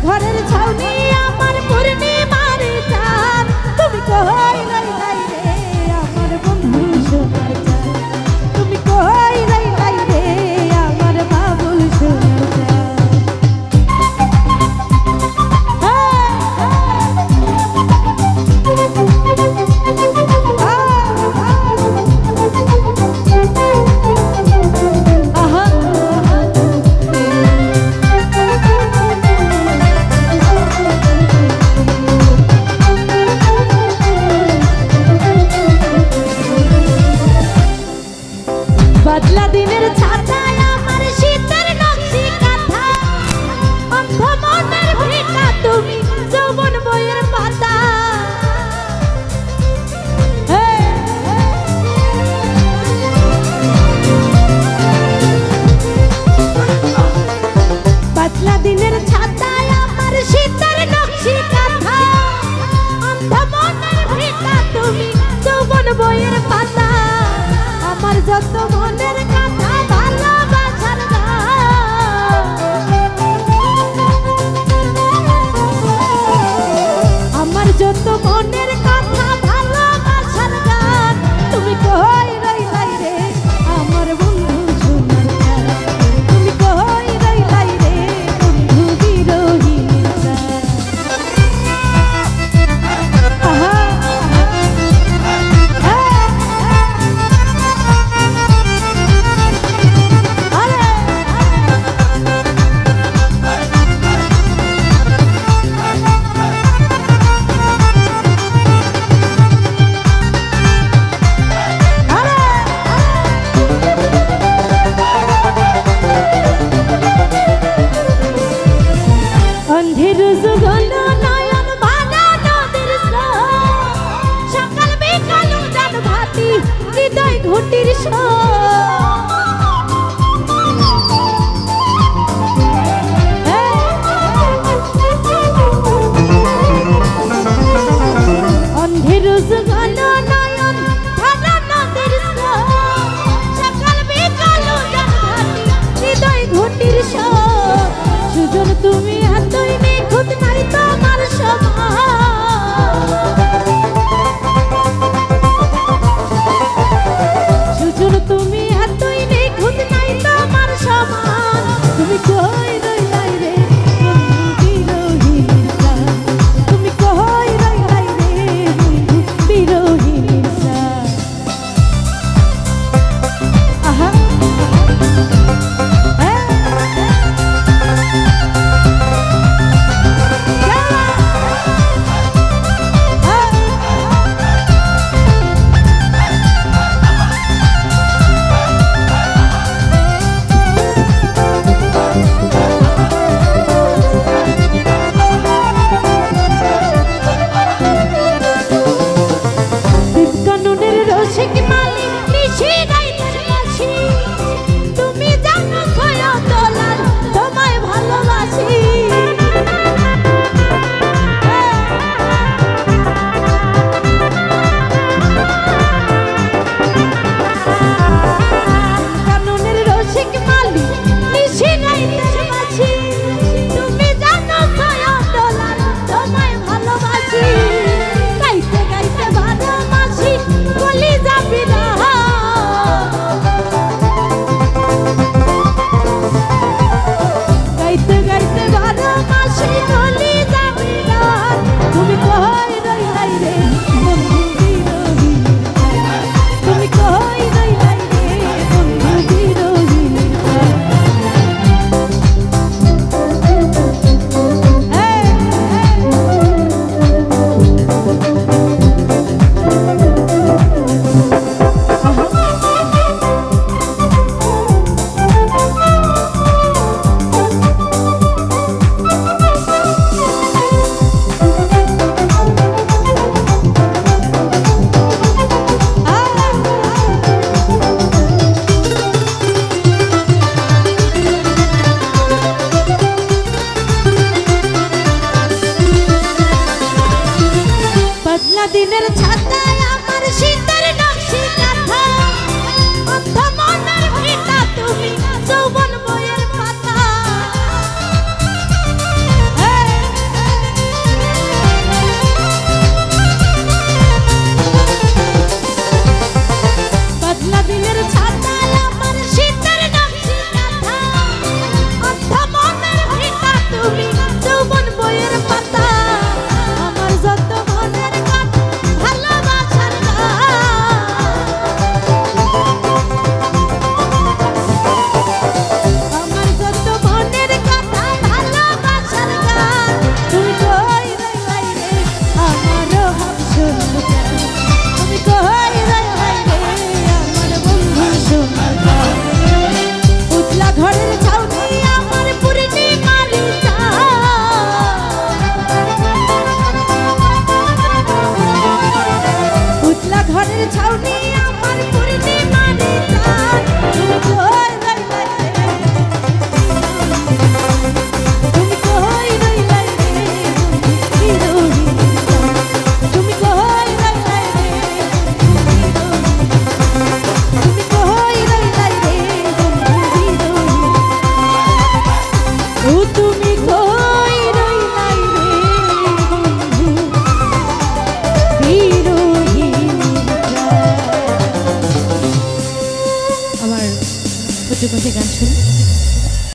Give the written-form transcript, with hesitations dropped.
ঘরের ছাউনি আমার পূর্ণিমার চাঁদ তুমি কই রইলাই রে আমার বন্ধু সোনার চাঁদ তুমি কই রইলাই রে আমার বাবুল সোনার চাঁদ বদলা দিনের ছাতায় আমার শীতের নকশি কাঁথা অন্ধ মনের ভিটা তুমি যৌবন বইয়ের পাতা বদলা দিনের ছাতায় আমার শীতের নকশি কাঁথা অন্ধ মনের ভিটা তুমি যৌবন বইয়ের পাতা আমার যত মনের কথা ভালোবাসার গান আমার যত মনের কথা ভালোবাসার গান তুমি কই রইলাই রে আমার বন্ধু সোনার চাঁদ তুমি কই রইলাই রে বন্ধু বিরোহীর চাঁদ অন্ধের যুগল নয়ন ভাঙা নদীর স্রোত সকাল বিকাল উজান ভাতি হৃদয় ঘটির অন্ধের যুগল নয়ন ভাঙা নদীর স্রোত সকাল বিকাল উজান ভাতি হৃদয় ঘটির সুজন তুমি এতই নিখুঁত নাই তোমার সমান সুজন তুমি এতই নিখুঁত নাই তোমার সমান তুমি কই রইলাই রে বন্ধু বিরোহীর চাঁদ তুমি কই রইলাই রে বন্ধু বিরোহীর চাঁদ আহা দিনের ছাতায় আমার শীতের নকশি কাঁথা অন্ধ মনের ভিটা তুমি যৌবন বইয়ের পাতা বসে গান শুনি।